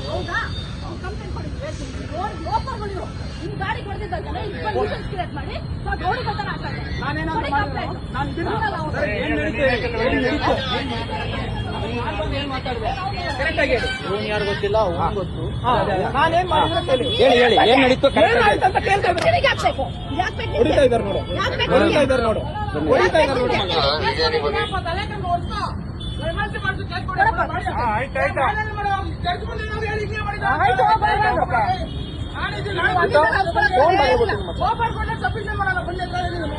ಹೌದಾ ಕಂಪ್ಲೇಂಟ್ ಕೊಡಿ ಲೋಪರ್ಗಳು ನಿಮ್ ಗಾಡಿ ಕೊಡ್ತಿದ್ದಾನೆ ಕ್ರಿಯೇಟ್ ಮಾಡಿ ರೋಡಿ ಬರ್ತಾರ ಯಾರು ಗೊತ್ತಿಲ್ಲ ಗೊತ್ತು ಹೇಳಿ ಹೇಳಿ ಏನ್ ನಡೀತು ಹೊಡಿತಾ ಇದ್ದಾರೆ ನೋಡು ಹೊಡಿತಾ ಇದ್ದಾರೆ ನೋಡು ಹೊಡಿತಾ ಇದ್ದಾರೆ ನೋಡು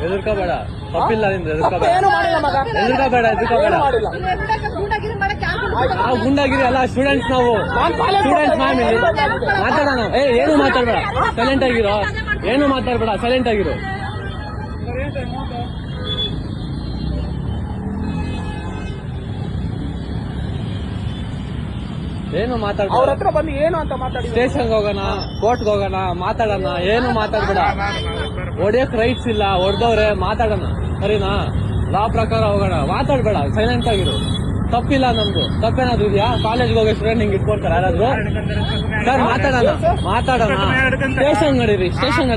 ಎದುರ್ಕೋಬೇಡ ತಪ್ಪಿಲ್ಲ ನಿಂದು ಎದುರ್ಕೋಬೇಡ ನಾವು ಗುಂಡಾಗಿರಿ ಅಲ್ಲ ಸ್ಟೂಡೆಂಟ್ಸ್ ನಾವು ಸ್ಟೂಡೆಂಟ್ಸ್ ಮ್ಯಾಮ್ ಇಲ್ಲಿ ಮಾತಾಡೋಣ ಏನು ಮಾತಾಡ್ಬೇಡ ಸೈಲೆಂಟ್ ಆಗಿರೋ ಏನು ಮಾತಾಡ್ಬೇಡ ಸೈಲೆಂಟ್ ಆಗಿರೋ ಏನು ಮಾತಾಡ ಅವ್ರ ಹತ್ರ ಬಂದು ಏನು ಅಂತ ಮಾತಾಡಿ ಸ್ಟೇಷನ್ಗೆ ಹೋಗೋಣ ಕೋರ್ಟ್ಗೆ ಹೋಗೋಣ ಮಾತಾಡೋಣ ಏನು ಮಾತಾಡ್ಬೇಡ ಹೊಡಿಯಕ್ ರೈಟ್ಸ್ ಇಲ್ಲ ಹೊಡೆದವ್ರೆ ಮಾತಾಡೋಣ ಸರಿನಾ ಲಾ ಪ್ರಕಾರ ಹೋಗೋಣ ಮಾತಾಡ್ಬೇಡ ಸೈಲೆಂಟ್ ಆಗಿರು ತಪ್ಪಿಲ್ಲ ನಮ್ದು ತಪ್ಪೇನಾದ್ರು ಇದೆಯಾ ಕಾಲೇಜ್ಗೆ ಹೋಗೋ ಸ್ಟೂಡೆಂಟ್ ಹಿಂಗ್ ಇಟ್ಕೊಳ್ತಾರೆ ಯಾರಾದ್ರು ಸರ್ ಮಾತಾಡೋಣ ಸ್ಟೇಷನ್ ನಡೀರಿ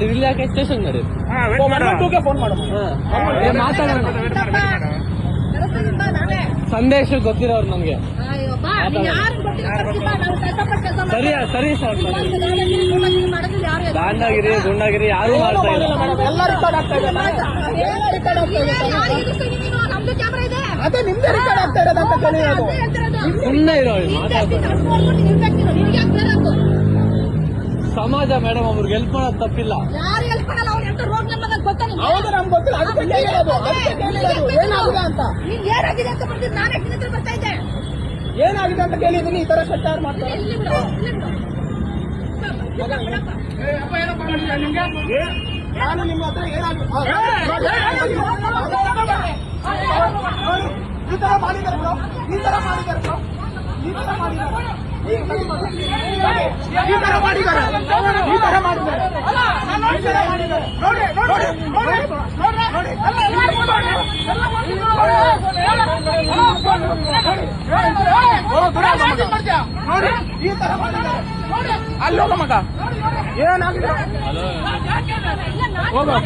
ಇಲ್ಲಿ ಯಾಕೆ ಸ್ಟೇಷನ್ ನಡೀರಿ ಫೋನ್ ಮಾಡು ಮಾತಾಡೋಣ ಸಂದೇಶ ಗೊತ್ತಿರೋರು ನಮ್ಗೆ ಸರಿ ಸರ್ ದಾಂಡಾಗಿರಿ ಗುಂಡಾಗಿರಿ ಯಾರು ಮಾಡ್ತಾ ಇಲ್ಲ ಅದೇ ನಿಮ್ದೇ ರೆಕಾರ್ಡ್ ಆಗ್ತಾ ಇರೋದಂತ ಕೇಳಿರೋದು ಸುಮ್ಮನೆ ಇರೋ ಸಮಾಜ ಮೇಡಮ್ ಅವ್ರಿಗೆ ಹೆಲ್ಪ್ ಮಾಡೋದು ತಪ್ಪಿಲ್ಲ ಹೌದು ನಮ್ಗೆ ಗೊತ್ತಿಲ್ಲ ಅದಕ್ಕೆ ಕೇಳಿರೋದು ಏನಾಗಿದೆ ಅಂತ ಏನಾಗಿದೆ ಅಂತ ಕೇಳಿದೀನಿ ಈ ತರ ಸೆಟ್ಟಾರ್ ಮಾಡ್ತಾರೆ ನಾನು ನಿಮ್ಮ ಹತ್ರ ಏನಾಗಿದೆ ಈ ತರ ಮಾಡಿದ್ದಾರೆ ಬ್ರೋ ಈ ತರ ಮಾಡಿದ್ದಾರೆ ಅಲ್ಲೋಗ ಮಗ ಏನಾಗಿದೆ ಹೋಗೋ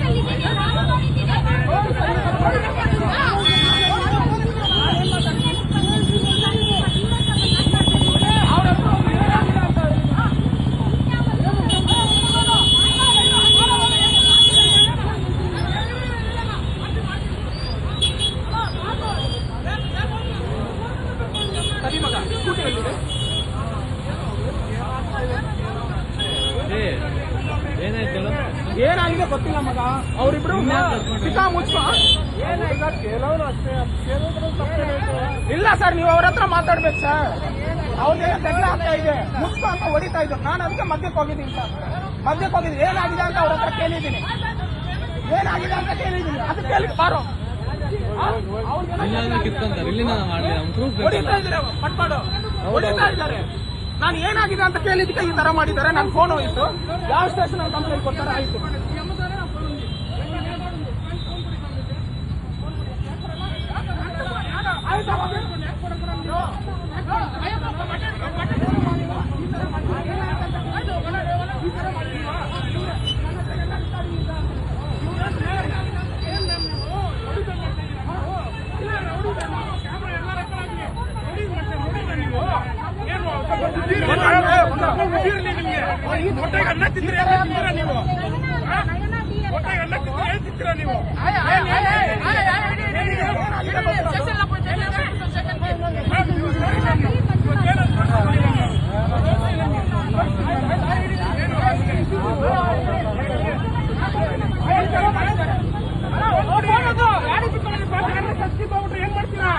ಏನಾಗಿದೆ ಗೊತ್ತಿಲ್ಲ ಮಗ ಅವ್ರಿಬ್ರು ಚಿಕ್ಕ ಮುಚ್ಕೊ ಇಲ್ಲ ಸರ್ ನೀವು ಅವ್ರ ಹತ್ರ ಮಾತಾಡ್ಬೇಕು ಸರ್ ಅವ್ರಿಗೆ ಜಗಳ ಆಗ್ತಾ ಇದೆ ಮುಚ್ಕೊ ಅಂತ ಹೊಡಿತಾ ಇದ್ರು ನಾನು ಅದಕ್ಕೆ ಮಧ್ಯಕ್ಕೆ ಹೋಗಿದ್ದೀನಿ ಸರ್ ಮಧ್ಯಕ್ಕೆ ಹೋಗಿದ್ದೀನಿ ಏನಾಗಿದೆ ಅಂತ ಅವ್ರ ಹತ್ರ ಕೇಳಿದ್ದೀನಿ ಏನಾಗಿದೆ ಅಂತ ಕೇಳಿದ್ದೀನಿ ಅದಕ್ಕೆ ಕೇಳಿ ಬಾರೋ ಹೊಡಿತಾ ಇದ್ದಾರೆ ಪಟ್ಮಾಡು ಹೊಡಿತಾ ಇದ್ದಾರೆ ನಾನು ಏನಾಗಿದೆ ಅಂತ ಕೇಳಿದ್ದಕ್ಕೆ ಈ ತರ ಮಾಡಿದ್ದಾರೆ ನನ್ನ ಫೋನ್ ಹೋಯ್ತು ಯಾವ ಸ್ಟೇಷನ್ ಅಲ್ಲಿ ಕಂಪ್ಲೇಂಟ್ ಕೊಡ್ತಾರೆ ಆಯ್ತು ಹೊಟ್ಟೆಗೆ ಅನ್ನ ತಿಂದ್ರೆ ನೀವು ಹೊಟ್ಟೆಗೆ ಅನ್ನ ತಿಂತೀರಾ ನೀವು ಏನ್ ಮಾಡ್ತೀರಾ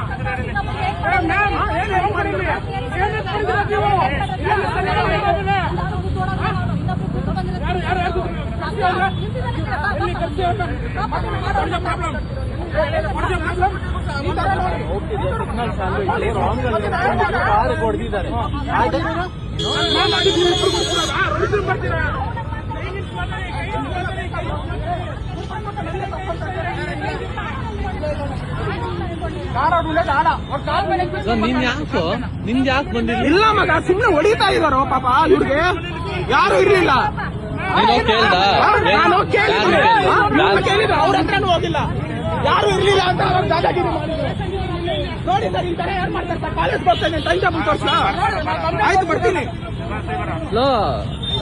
ಹೊಡೆದಿದ್ದಾರೆ ಸರ್ ನಿನ್ ಯಾಕೆ ಬಂದಿಲ್ಲ? ಇಲ್ಲ ಮಗ, ಸುಮ್ನೆ ಹೊಡಿತಾ ಇದಾರೋ ಪಾಪ ಇವ್ರಿಗೆ, ಯಾರು ಇರ್ಲಿಲ್ಲ. ನೀನು ಕೇಳ್ದ? ನಾನು ಕೇಳಿದ್ರೆ ಅವ್ರ ಹತ್ರನೂ ಹೋಗಿಲ್ಲ, ಯಾರು ಇರ್ಲಿಲ್ಲ ಅಂತ ಅವ್ರ ದಾದಾಗಿರಿ ಮಾಡಿದ್ರು. ನೋಡಿ ಸರ್, ಈ ತರ ಯಾರು ಮಾಡ್ತಾರೆ ಸರ್? ಕಾಲೇಜ್ ಬರ್ತಾನೆ, ಟೈಮ್ ಟೇಬಲ್ ತೋರ್ಸಾ? ಆಯ್ತು ಬರ್ತೀನಿ.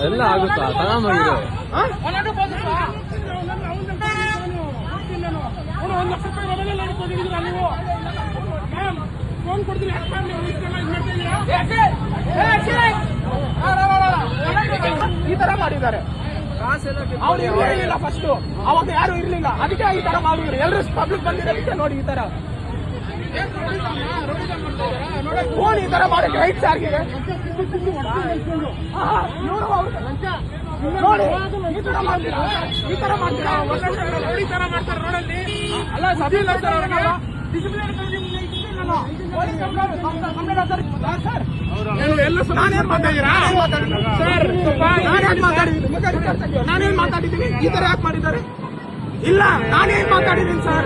ಎಲ್ಲ ಆಗುತ್ತಾ? ತಗೊಂಬಂದಿರು ಈ ತರ ಮಾಡಿದ್ದಾರೆ. ಅವ್ರು ಇರ್ಲಿಲ್ಲ ಫಸ್ಟ್, ಅವಾಗ ಯಾರು ಇರ್ಲಿಲ್ಲ, ಅದಕ್ಕೆ ಈ ತರ ಮಾಡಿದ್ರು. ಎಲ್ಲರೂ ಪಬ್ಲಿಕ್ ಬಂದಿರೋದಕ್ಕೆ ನೋಡಿ ಈ ತರ ಫೋನ್ ಈ ತರ ಮಾಡಿ ರೈಟ್ ಸಾರ್ಗಿದೆ. ನೋಡಿ ಈ ತರ ಮಾಡ್ತೀರಾ, ಈ ತರ ಮಾಡ್ತೀರಾ? ಮಾಡ್ತಾರೆ ರೋಡಲ್ಲಿ. ಅಲ್ಲ ಸಭೆ ಇಲ್ಲ ಸರ್, ಅವ್ರಿಗೆ ನಾನೇನ್ ಮಾತಾಡಿದ್ದೀನಿ? ಈ ತರ ಯಾಕೆ ಮಾಡಿದ್ದಾರೆ? ಇಲ್ಲ, ನಾನೇನ್ ಮಾತಾಡಿದ್ದೀನಿ ಸರ್?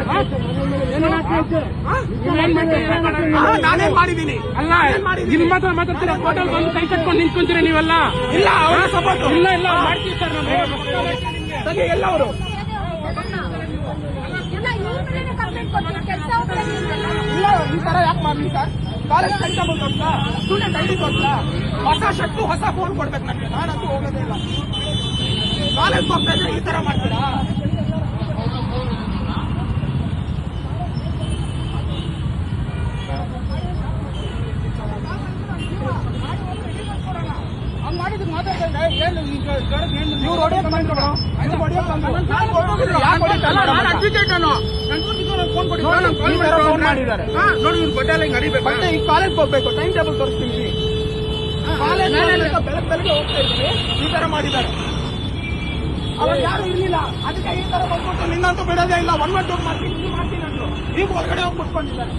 ನಾನೇನ್ ಮಾಡಿದ್ದೀನಿ? ಅಲ್ಲ, ನಿಮ್ಮ ಮಾತ್ರ ಮಾತಾಡ್ತೀರಾ? ಹೋಟೆಲ್ ಬಂದು ಕೈ ಕಟ್ಕೊಂಡು ನಿಂತ್ಕೊಂತೀರಾ ನೀವೆಲ್ಲ? ಇಲ್ಲ, ಅವರ ಸಪೋರ್ಟ್ ಇಲ್ಲ. ಇಲ್ಲ ಮಾಡ್ತೀವಿ ಸರ್ ನಾವು. ಎಲ್ಲ ಅವರು ಇಲ್ಲ, ಈ ತರ ಯಾಕೆ ಮಾಡ್ಲಿ ಸರ್? ಕಾಲೇಜ್ ಟೈಮ್ ಟೇಬಲ್ ತೋರ್ಸಾ, ಸ್ಟೂಡೆಂಟ್ ಐಡಿ ತೋರ್ಸಾ, ಹೊಸ ಶರ್ಟು ಹೊಸ ಫೋನ್ ಕೊಡ್ಬೇಕು ನನಗೆ. ನಾನಂತೂ ಹೋಗೋದೇ ಇಲ್ಲ. ಕಾಲೇಜ್ ಹೋಗ್ತಾ ಇದ್ರೆ ಈ ತರ ಮಾಡ್ತೀರಾ? ಹಂಗ್ ಮಾಡಿದ್ರು ಮಾತಾಡ್ತಾ ಏನು ಇವ್ರು ಹೊಡೆಯಕ್ ಬಂದ್ರು, ಫೋನ್ ಮಾಡಿದ್ದಾರೆ. ನೋಡಿ ಇವ್ರು ಬಟ್ಟೆ ಹಿಂಗ್ ಅಡಿಬೇಕು, ಬಟ್ಟೆ ಈ ಕಾಲೇಜ್ ಹೋಗ್ಬೇಕು, ಟೈಮ್ ಟೇಬಲ್ ತೋರಿಸ್ತೀನಿ. ಕಾಲೇಜ್ ಬೆಳಗ್ಗೆ ಹೋಗ್ತಾ ಇದ್ದೀನಿ, ಈ ತರ ಮಾಡಿದ್ದಾರೆ. ಅವಾಗ ಯಾರು ಇರ್ಲಿಲ್ಲ, ಅದಕ್ಕೆ ಈ ತರ ಬಂದ್ಬಿಟ್ಟು ನಿನ್ನಂತೂ ಬಿಡೋದೇ ಇಲ್ಲ, 112 ಮಾಡ್ತೀನಿ ಅಂದ್ರು. ಈಗ ಹೊರಗಡೆ ಹೋಗಿ ಕುತ್ಕೊಂಡಿದ್ದಾರೆ.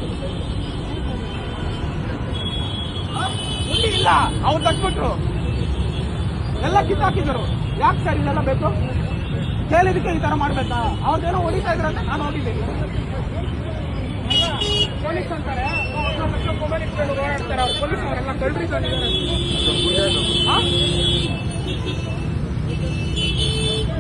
ಇಲ್ಲ, ಅವ್ರು ತಟ್ಬಿಟ್ರು, ಎಲ್ಲ ಕಿತ್ತಾಕಿದ್ರು. ಯಾಕೆ ಸರ್ ಇದೆಲ್ಲ ಬೇಕು? ಕೇಳಿದಕ್ಕೆ ಈ ತರ ಮಾಡ್ಬೇಕಾ? ಅವ್ರದ್ದೇನೋ ಹೊಡಿತಾ ಇದ್ರಂತ ನಾನು ಹೋಗಿದ್ದೀನಿ. ಪೊಲೀಸ್ ಅಂತಾರೆ, ಮೊಬೈಲ್ ಇಟ್ಕೊಂಡು ಓಡಾಡ್ತಾರೆ. ಅವ್ರು ಪೊಲೀಸ್ ಅವರೆಲ್ಲ ಕಳ್ರಿ